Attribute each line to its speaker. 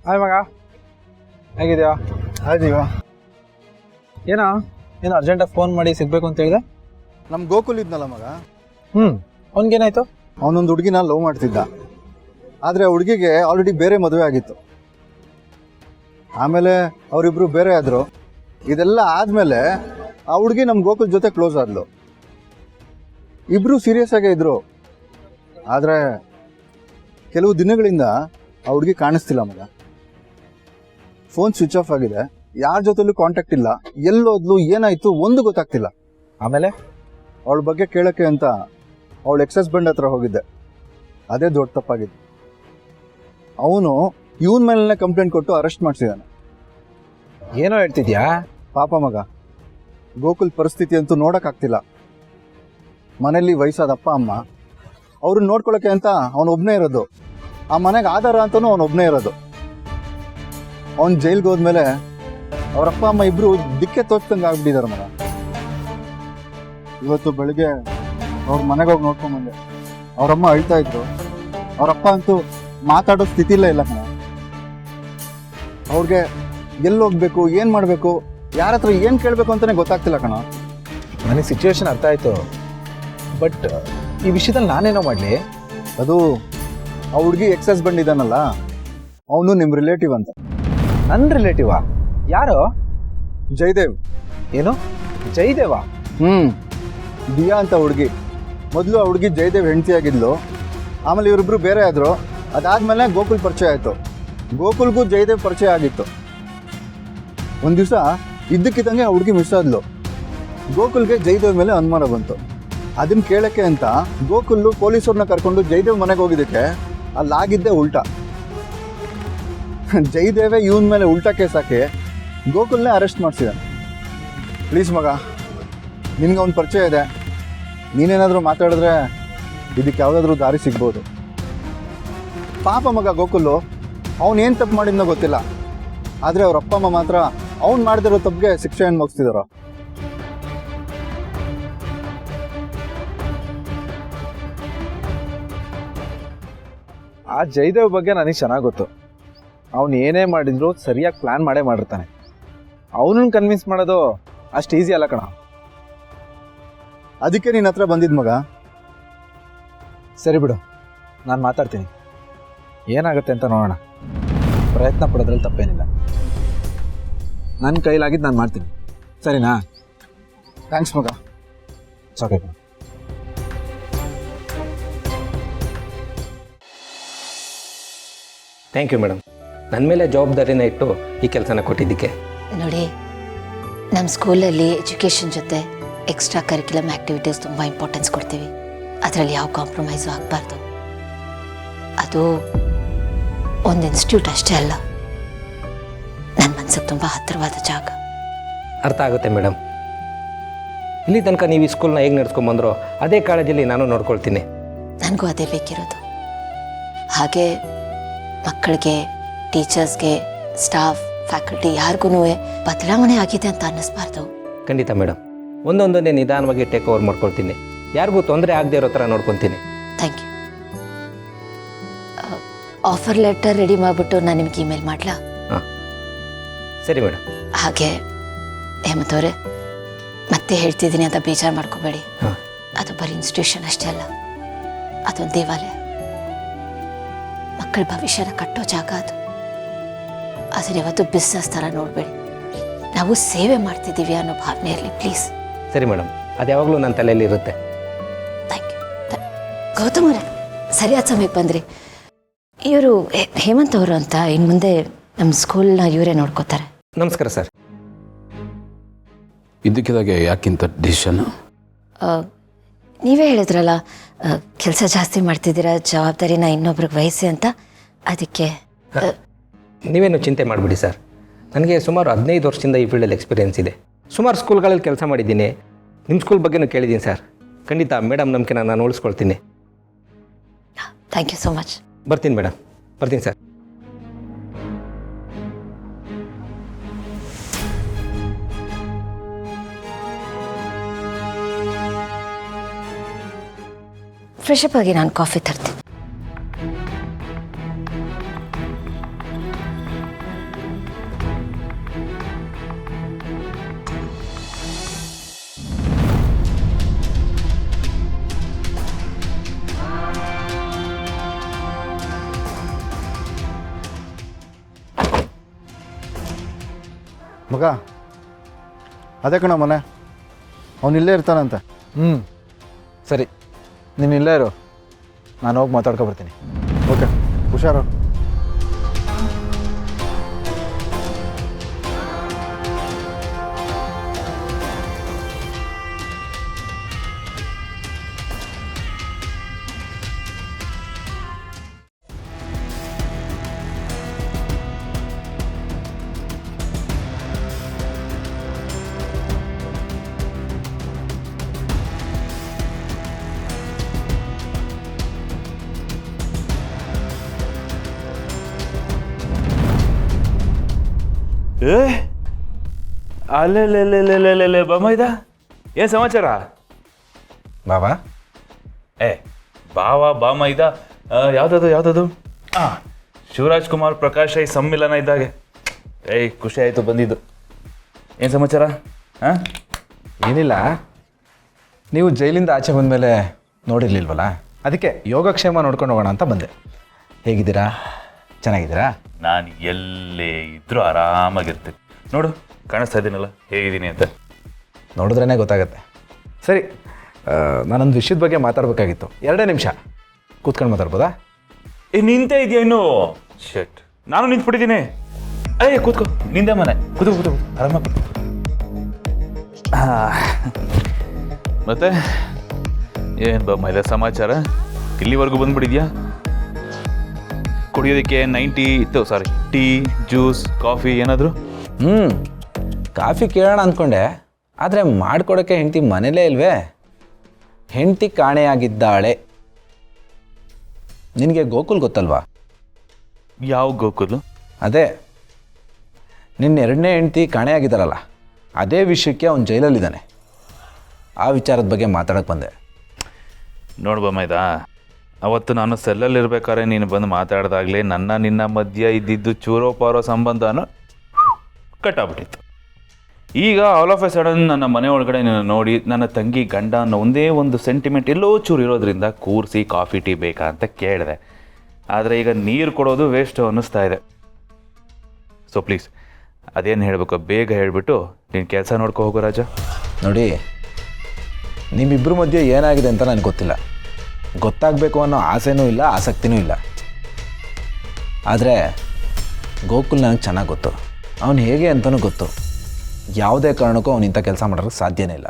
Speaker 1: Hi ಮಗ, ಹೇಗಿದ್ಯಾ?
Speaker 2: ಆಯ್ತೀವ.
Speaker 1: ಏನು ಅರ್ಜೆಂಟಾಗಿ ಫೋನ್ ಮಾಡಿ ಸಿಗ್ಬೇಕು ಅಂತ ಹೇಳಿದೆ?
Speaker 2: ನಮ್ಮ ಗೋಕುಲ್ ಇದ್ನಲ್ಲ ಮಗ,
Speaker 1: ಅವ್ನಿಗೇನಾಯ್ತು?
Speaker 2: ಅವನೊಂದು ಹುಡುಗಿನ ಲವ್ ಮಾಡ್ತಿದ್ದ. ಆದರೆ ಆ ಹುಡುಗಿಗೆ ಆಲ್ರೆಡಿ ಬೇರೆ ಮದುವೆ ಆಗಿತ್ತು. ಆಮೇಲೆ ಅವರಿಬ್ರು ಬೇರೆ ಆದರು. ಇದೆಲ್ಲ ಆದಮೇಲೆ ಆ ಹುಡುಗಿ ನಮ್ಮ ಗೋಕುಲ್ ಜೊತೆ ಕ್ಲೋಸ್ ಆದ್ಲು. ಇಬ್ಬರು ಸೀರಿಯಸ್ ಆಗೇ ಇದ್ರು. ಆದರೆ ಕೆಲವು ದಿನಗಳಿಂದ ಆ ಹುಡುಗಿ ಕಾಣಿಸ್ತಿಲ್ಲ ಮಗ. ಫೋನ್ ಸ್ವಿಚ್ ಆಫ್ ಆಗಿದೆ, ಯಾರ ಜೊತೆಲೂ ಕಾಂಟ್ಯಾಕ್ಟ್ ಇಲ್ಲ. ಎಲ್ಲೋದ್ಲು, ಏನಾಯ್ತು ಒಂದು ಗೊತ್ತಾಗ್ತಿಲ್ಲ.
Speaker 1: ಆಮೇಲೆ
Speaker 2: ಅವಳ ಬಗ್ಗೆ ಕೇಳೋಕ್ಕೆ ಅಂತ ಅವಳು ಎಕ್ಸ್ ಹಸ್ಬೆಂಡ್ ಹತ್ರ ಹೋಗಿದ್ದೆ. ಅದೇ ದೊಡ್ಡ ತಪ್ಪಾಗಿತ್ತು. ಅವನು ಇವನ ಮೇಲೇ ಕಂಪ್ಲೇಂಟ್ ಕೊಟ್ಟು ಅರೆಸ್ಟ್ ಮಾಡಿಸಿದ್ದಾನೆ.
Speaker 1: ಏನೋ ಹೇಳ್ತಿದ್ಯಾ?
Speaker 2: ಪಾಪ ಮಗ, ಗೋಕುಲ್ ಪರಿಸ್ಥಿತಿ ಅಂತೂ ನೋಡೋಕ್ಕಾಗ್ತಿಲ್ಲ. ಮನೇಲಿ ವಯಸ್ಸಾದ ಅಪ್ಪ ಅಮ್ಮ, ಅವ್ರನ್ನ ನೋಡ್ಕೊಳ್ಳೋಕ್ಕೆ ಅಂತ ಅವನೊಬ್ಬನೇ ಇರೋದು. ಆ ಮನೆಗೆ ಆಧಾರ ಅಂತಲೂ ಅವನೊಬ್ಬನೇ ಇರೋದು. ಅವನು ಜೈಲ್ಗೆ ಹೋದ್ಮೇಲೆ ಅವ್ರ ಅಪ್ಪ ಅಮ್ಮ ಇಬ್ಬರು ದಿಕ್ಕೆ ತೋಚ್ದಂಗೆ ಆಗ್ಬಿಟ್ಟಿದ್ದಾರೆ ಮಗ. ಇವತ್ತು ಬೆಳಿಗ್ಗೆ ಅವ್ರ ಮನೆಗೆ ಹೋಗಿ ನೋಡ್ಕೊಂಡ್ಬಂದೆ. ಅವರಮ್ಮ ಅಳ್ತಾ ಇದ್ರು. ಅವರಪ್ಪ ಅಂತೂ ಮಾತಾಡೋ ಸ್ಥಿತಿಲೇ ಇಲ್ಲ ಕಣ. ಅವ್ರಿಗೆ ಎಲ್ಲೋಗ್ಬೇಕು, ಏನು ಮಾಡಬೇಕು, ಯಾರ ಹತ್ರ ಏನು ಕೇಳಬೇಕು ಅಂತಲೇ ಗೊತ್ತಾಗ್ತಿಲ್ಲ ಕಣ.
Speaker 1: ನನಗೆ ಸಿಚುವೇಶನ್ ಅರ್ಥ ಆಯಿತು. ಬಟ್ ಈ ವಿಷಯದಲ್ಲಿ ನಾನೇನೋ ಮಾಡಲಿ?
Speaker 2: ಅದು ಆ ಹುಡುಗಿ ಎಕ್ಸ್ ಹಸ್ಬೆಂಡ್ ಇದ್ದಾನಲ್ಲ, ಅವನು ನಿಮ್ಮ ರಿಲೇಟಿವ್ ಅಂತ.
Speaker 1: ನನ್ನ ರಿಲೇಟಿವಾ? ಯಾರು?
Speaker 2: ಜಯದೇವ್.
Speaker 1: ಏನು ಜಯದೇವ?
Speaker 2: ದಿಯಾ ಅಂತ ಹುಡುಗಿ. ಮೊದಲು ಆ ಹುಡುಗಿ ಜಯದೇವ್ ಹೆಂಡತಿ ಆಗಿದ್ಲು. ಆಮೇಲೆ ಇವರಿಬ್ರು ಬೇರೆ ಆದರು. ಅದಾದಮೇಲೆ ಗೋಕುಲ್ ಪರಿಚಯ ಆಯಿತು. ಗೋಕುಲ್ಗೂ ಜಯದೇವ್ ಪರಿಚಯ ಆಗಿತ್ತು. ಒಂದು ದಿವಸ ಇದ್ದಕ್ಕಿದ್ದಂಗೆ ಆ ಹುಡುಗಿ ಮಿಸ್ ಆದ್ಲು. ಗೋಕುಲ್ಗೆ ಜಯದೇವ್ ಮೇಲೆ ಅನುಮಾನ ಬಂತು. ಅದನ್ನು ಕೇಳೋಕ್ಕೆ ಅಂತ ಗೋಕುಲ್ಲು ಪೊಲೀಸರನ್ನ ಕರ್ಕೊಂಡು ಜಯದೇವ್ ಮನೆಗೆ ಹೋಗಿದ್ದಕ್ಕೆ ಅಲ್ಲಾಗಿದ್ದೇ ಉಲ್ಟಾ. ಜಯದೇವೇ ಇವನ ಮೇಲೆ ಉಲ್ಟಾ ಕೇಸ್ ಹಾಕಿ ಗೋಕುಲ್ನೇ ಅರೆಸ್ಟ್ ಮಾಡಿಸಿದಾನೆ. ಪ್ಲೀಸ್ ಮಗ, ನಿನಗೆ ಅವ್ನ ಪರಿಚಯ ಇದೆ. ನೀನೇನಾದರೂ ಮಾತಾಡಿದ್ರೆ ಇದಕ್ಕೆ ಯಾವುದಾದ್ರೂ ದಾರಿ ಸಿಗ್ಬೋದು. ಪಾಪ ಮಗ ಗೋಕುಲ್ಲು, ಅವನೇನು ತಪ್ಪು ಮಾಡಿದ್ನೋ ಗೊತ್ತಿಲ್ಲ. ಆದರೆ ಅವ್ರ ಅಪ್ಪ ಅಮ್ಮ ಮಾತ್ರ ಅವ್ನು ಮಾಡಿದಿರೋ ತಪ್ಪಿಗೆ ಶಿಕ್ಷೆಯನ್ನು ಮುಗಿಸ್ತಿದಾರೋ.
Speaker 1: ಆ ಜಯದೇವ್ ಬಗ್ಗೆ ನನಗೆ ಚೆನ್ನಾಗಿ ಗೊತ್ತು. ಅವನು ಏನೇ ಮಾಡಿದ್ರು ಸರಿಯಾಗಿ ಪ್ಲ್ಯಾನ್ ಮಾಡೇ ಮಾಡಿರ್ತಾನೆ. ಅವನನ್ನು ಕನ್ವಿನ್ಸ್ ಮಾಡೋದು ಅಷ್ಟು ಈಸಿ ಅಲ್ಲ ಕಣ.
Speaker 2: ಅದಕ್ಕೆ ನಿನ್ನ ಹತ್ರ ಬಂದಿದ್ದು ಮಗ.
Speaker 1: ಸರಿ ಬಿಡು, ನಾನು ಮಾತಾಡ್ತೀನಿ. ಏನಾಗುತ್ತೆ ಅಂತ ನೋಡೋಣ. ಪ್ರಯತ್ನ ಪಡೋದ್ರಲ್ಲಿ ತಪ್ಪೇನಿಲ್ಲ. ನನ್ನ ಕೈಲಾಗಿದ್ದು ನಾನು ಮಾಡ್ತೀನಿ. ಸರಿನಾ?
Speaker 2: ಥ್ಯಾಂಕ್ಸ್ ಮಗ.
Speaker 1: ಸಾಕು.
Speaker 3: Thank you madam. ನನ್ನ ಮೇಲೆ ಜವಾಬ್ದಾರಿನ ಇಟ್ಟು ಈ ಕೆಲಸನ ಕೊಟ್ಟಿದ್ದಕ್ಕೆ.
Speaker 4: ನೋಡಿ, ನಮ್ಮ ಸ್ಕೂಲಲ್ಲಿ ಎಜುಕೇಷನ್ ಜೊತೆ ಎಕ್ಸ್ಟ್ರಾ ಕರಿಕ್ಯುಲಮ್ ಆ್ಯಕ್ಟಿವಿಟೀಸ್ ತುಂಬ ಇಂಪಾರ್ಟೆನ್ಸ್ ಕೊಡ್ತೀವಿ. ಅದರಲ್ಲಿ ಯಾವ ಕಾಂಪ್ರಮೈಸು ಆಗಬಾರ್ದು. ಅದು ಒಂದು ಇನ್ಸ್ಟಿಟ್ಯೂಟ್ ಅಷ್ಟೇ ಅಲ್ಲ, ನನ್ನ ಮನಸ್ಸಿಗೆ ತುಂಬ ಹತ್ತಿರವಾದ ಜಾಗ.
Speaker 3: ಅರ್ಥ ಆಗುತ್ತೆ ಮೇಡಮ್. ಇಲ್ಲಿ ತನಕ ನೀವು ಈ ಸ್ಕೂಲ್ನ ಹೇಗೆ ನಡೆಸ್ಕೊಂಬಂದ್ರೋ ಅದೇ ಕಾಳಜಿಯಲ್ಲಿ ನಾನು ನೋಡ್ಕೊಳ್ತೀನಿ.
Speaker 4: ನನಗೂ ಅದೇ ಬೇಕಿರೋದು. ಹಾಗೆ ಮಕ್ಕಳಿಗೆ, ಟೀಚರ್ಸ್ಗೆ, ಸ್ಟಾಫ್, ಫ್ಯಾಕಲ್ಟಿ ಯಾರಿಗೂ ಬದಲಾವಣೆ ಆಗಿದೆ ಅಂತ ಅನ್ನಿಸ್ಬಾರ್ದು.
Speaker 3: ಖಂಡಿತ ಮೇಡಮ್. ಒಂದೊಂದನ್ನೇ ನಿಧಾನವಾಗಿ ಟೇಕ್ ಓವರ್ ಮಾಡ್ಕೊಳ್ತೀನಿ. ಯಾರಿಗೂ ತೊಂದರೆ ಆಗದೆ ಇರೋ ಥರ ನೋಡ್ಕೊತೀನಿ.
Speaker 4: Thank you. Offer letter ready ಮಾಡಿಬಿಟ್ಟು ನಾನು ನಿಮ್ಗೆ ಇಮೇಲ್ ಮಾಡಲಾ?
Speaker 3: ಹಾಂ ಸರಿ ಮೇಡಮ್.
Speaker 4: ಹಾಗೆ ಹೇಮಂತ್ ಅವರೇ, ಮತ್ತೆ ಹೇಳ್ತಿದ್ದೀನಿ ಅಂತ ಬೇಜಾರು ಮಾಡ್ಕೋಬೇಡಿ. ಅದು ಬರೀ ಇನ್ಸ್ಟಿಟ್ಯೂಷನ್ ಅಷ್ಟೇ ಅಲ್ಲ, ಅದೊಂದು ದೇವಾಲಯ. ಮಕ್ಕಳ ಭವಿಷ್ಯನ ಕಟ್ಟೋ ಜಾಗ ಅದು. ಅದನ್ನ ಯಾವತ್ತು ಬಿಸ್ನೆಸ್ ಥರ ನೋಡಬೇಡಿ. ನಾವು ಸೇವೆ ಮಾಡ್ತಿದ್ದೀವಿ ಅನ್ನೋ ಭಾವನೆ ಇರಲಿ ಪ್ಲೀಸ್.
Speaker 3: ಸರಿ ಮೇಡಮ್, ಅದು ಯಾವಾಗಲೂ ನನ್ನ ತಲೆಯಲ್ಲಿ ಇರುತ್ತೆ.
Speaker 4: Thank you. ಗೌತಮ್ ಅವರೇ, ಸರಿಯಾದ ಸಮಯಕ್ಕೆ ಬಂದ್ರಿ. ಇವರು ಹೇಮಂತ್ ಅವರು ಅಂತ, ಇನ್ನು ಮುಂದೆ ನಮ್ಮ ಸ್ಕೂಲ್ನ ಇವರೇ ನೋಡ್ಕೋತಾರೆ.
Speaker 3: ನಮಸ್ಕಾರ ಸರ್.
Speaker 5: ಇದಕ್ಕಿದಾಗೆ ಯಾಕಿಂತ ಡಿಸಿಷನ್?
Speaker 4: ನೀವೇ ಹೇಳಿದ್ರಲ್ಲ, ಕೆಲಸ ಜಾಸ್ತಿ ಮಾಡ್ತಿದ್ದೀರಾ, ಜವಾಬ್ದಾರಿನ ಇನ್ನೊಬ್ರಿಗೆ ವಹಿಸಿ ಅಂತ. ಅದಕ್ಕೆ
Speaker 3: ನೀವೇನು ಚಿಂತೆ ಮಾಡಿಬಿಡಿ ಸರ್. ನನಗೆ ಸುಮಾರು 15 ವರ್ಷದಿಂದ ಈ ಫೀಲ್ಡಲ್ಲಿ ಎಕ್ಸ್ಪೀರಿಯೆನ್ಸ್ ಇದೆ. ಸುಮಾರು ಸ್ಕೂಲ್ಗಳಲ್ಲಿ ಕೆಲಸ ಮಾಡಿದ್ದೀನಿ. ನಿಮ್ಮ ಸ್ಕೂಲ್ ಬಗ್ಗೆನೂ ಕೇಳಿದ್ದೀನಿ ಸರ್. ಖಂಡಿತ ಮೇಡಮ್ ನಂಬಿಕೆನ ನಾನು ಉಳಿಸ್ಕೊಳ್ತೀನಿ.
Speaker 4: Thank you so much.
Speaker 3: ಬರ್ತೀನಿ ಮೇಡಮ್, ಬರ್ತೀನಿ ಸರ್.
Speaker 4: ಫ್ರೆಶಪ್ ಆಗಿ ನಾನು ಕಾಫಿ ತರ್ತೀನಿ.
Speaker 2: ಮಗ ಅದೇ ಕಣ ಮನೆ ಅವನಿಲ್ಲೇ ಇರ್ತಾನಂತೆ.
Speaker 1: ಸರಿ, ನೀನು ಇಲ್ಲೇ ಇರು, ನಾನು ಹೋಗಿ ಮಾತಾಡ್ಕೊಬರ್ತೀನಿ.
Speaker 2: ಓಕೆ, ಹುಷಾರು.
Speaker 6: ಅಲ್ಲೇ ಬಮ್ಮೈದ ಏನು ಸಮಾಚಾರ?
Speaker 3: ಬಾಬಾ
Speaker 6: ಬಾವ ಬಾಮೈದ ಯಾವ್ದದು ಹಾಂ, ಶಿವರಾಜ್ ಕುಮಾರ್ ಪ್ರಕಾಶ್ ಐ ಸಮ್ಮಿಲನ ಇದ್ದಾಗೆ. ಖುಷಿ ಆಯಿತು ಬಂದಿದ್ದು. ಏನು ಸಮಾಚಾರ? ಹಾಂ,
Speaker 1: ಏನಿಲ್ಲ, ನೀವು ಜೈಲಿಂದ ಆಚೆ ಬಂದಮೇಲೆ ನೋಡಿರ್ಲಿಲ್ವಲ್ಲ, ಅದಕ್ಕೆ ಯೋಗಕ್ಷೇಮ ನೋಡ್ಕೊಂಡು ಹೋಗೋಣ ಅಂತ ಬಂದೆ. ಹೇಗಿದ್ದೀರಾ? ಚೆನ್ನಾಗಿದ್ದೀರಾ?
Speaker 6: ನಾನು ಎಲ್ಲೇ ಇದ್ರೂ ಆರಾಮಾಗಿರ್ತೀನಿ. ನೋಡು, ಕಾಣಿಸ್ತಾ ಇದ್ದೀನಲ್ಲ ಹೇಗಿದ್ದೀನಿ ಅಂತ.
Speaker 1: ನೋಡಿದ್ರೇ ಗೊತ್ತಾಗತ್ತೆ. ಸರಿ, ನಾನೊಂದು ವಿಷಯದ ಬಗ್ಗೆ ಮಾತಾಡಬೇಕಾಗಿತ್ತು. 2 ನಿಮಿಷ ಕೂತ್ಕೊಂಡು ಮಾತಾಡ್ಬೋದಾ?
Speaker 6: ನಿಂತೇ ಇದೆಯಾ ಇನ್ನು? ಶಟ್, ನಾನು ನಿಂತ್ಬಿಟ್ಟಿದ್ದೀನಿ. ಕೂತ್ಕೋ, ನಿಂದೆ ಮನೆ, ಕೂತು ಆರಾಮಾಗಿ. ಮತ್ತೆ ಏನು ಬಮ್ಮೈದ ಸಮಾಚಾರ? ಇಲ್ಲಿವರೆಗೂ ಬಂದ್ಬಿಟ್ಟಿದ್ಯಾ? ಕುಡಿಯೋದಕ್ಕೆ 90 ಇತ್ತು, ಸಾರಿ, ಟೀ, ಜ್ಯೂಸ್, ಕಾಫಿ ಏನಾದರೂ?
Speaker 3: ಕಾಫಿ ಕೇಳೋಣ ಅಂದ್ಕೊಂಡೆ, ಆದರೆ ಮಾಡಿಕೊಡೋಕ್ಕೆ ಹೆಂಡತಿ ಮನೇಲೇ ಇಲ್ವೇ? ಹೆಂಡತಿ ಕಾಣೆಯಾಗಿದ್ದಾಳೆ. ನಿನಗೆ ಗೋಕುಲ್ ಗೊತ್ತಲ್ವಾ?
Speaker 6: ಯಾವ ಗೋಕುಲು?
Speaker 3: ಅದೇ ನಿನ್ನ 2ನೇ ಹೆಂಡತಿ ಕಾಣೆಯಾಗಿದ್ದಾರಲ್ಲ, ಅದೇ ವಿಷಯಕ್ಕೆ ಅವನು ಜೈಲಲ್ಲಿದ್ದಾನೆ. ಆ ವಿಚಾರದ ಬಗ್ಗೆ ಮಾತಾಡೋಕ್ಕೆ ಬಂದೆ.
Speaker 6: ನೋಡ್ಬಮ್ಮೈದ, ಅವತ್ತು ನಾನು ಸೆಲ್ಲಲ್ಲಿರ್ಬೇಕಾದ್ರೆ ನೀನು ಬಂದು ಮಾತಾಡ್ದಾಗಲೇ ನಿನ್ನ ಮಧ್ಯ ಇದ್ದಿದ್ದು ಚೂರೋ ಪಾರೋ ಸಂಬಂಧನೂ ಕಟ್ಟಾಗ್ಬಿಟ್ಟಿತ್ತು. ಈಗ ಆಲ್ ಆಫ್ ಎ ಸಡನ್ ನನ್ನ ಮನೆ ಒಳಗಡೆ ನೋಡಿ ನನ್ನ ತಂಗಿ ಗಂಡ ಅನ್ನೋ ಒಂದೇ ಒಂದು ಸೆಂಟಿಮೆಂಟ್ ಎಲ್ಲೋ ಚೂರು ಇರೋದ್ರಿಂದ ಕೂರಿಸಿ ಕಾಫಿ ಟೀ ಬೇಕಾ ಅಂತ ಕೇಳಿದೆ. ಆದರೆ ಈಗ ನೀರು ಕೊಡೋದು ವೇಸ್ಟು ಅನ್ನಿಸ್ತಾ ಇದೆ. ಸೊ ಪ್ಲೀಸ್, ಅದೇನು ಹೇಳಬೇಕು ಬೇಗ ಹೇಳಿಬಿಟ್ಟು ನೀನು ಕೆಲಸ ನೋಡ್ಕೊ ಹೋಗೋ ರಾಜ.
Speaker 3: ನೋಡಿ, ನಿಮ್ಮಿಬ್ಬರ ಮಧ್ಯೆ ಏನಾಗಿದೆ ಅಂತ ನನಗೆ ಗೊತ್ತಿಲ್ಲ, ಗೊತ್ತಾಗಬೇಕು ಅನ್ನೋ ಆಸೆನೂ ಇಲ್ಲ, ಆಸಕ್ತಿನೂ ಇಲ್ಲ. ಆದರೆ ಗೋಕುಲ್ ನನಗೆ ಚೆನ್ನಾಗಿ ಗೊತ್ತು, ಅವನು ಹೇಗೆ ಅಂತಲೂ ಗೊತ್ತು. ಯಾವುದೇ ಕಾರಣಕ್ಕೂ ಅವನು ಇಂಥ ಕೆಲಸ ಮಾಡೋಕ್ಕೆ ಸಾಧ್ಯನೇ ಇಲ್ಲ.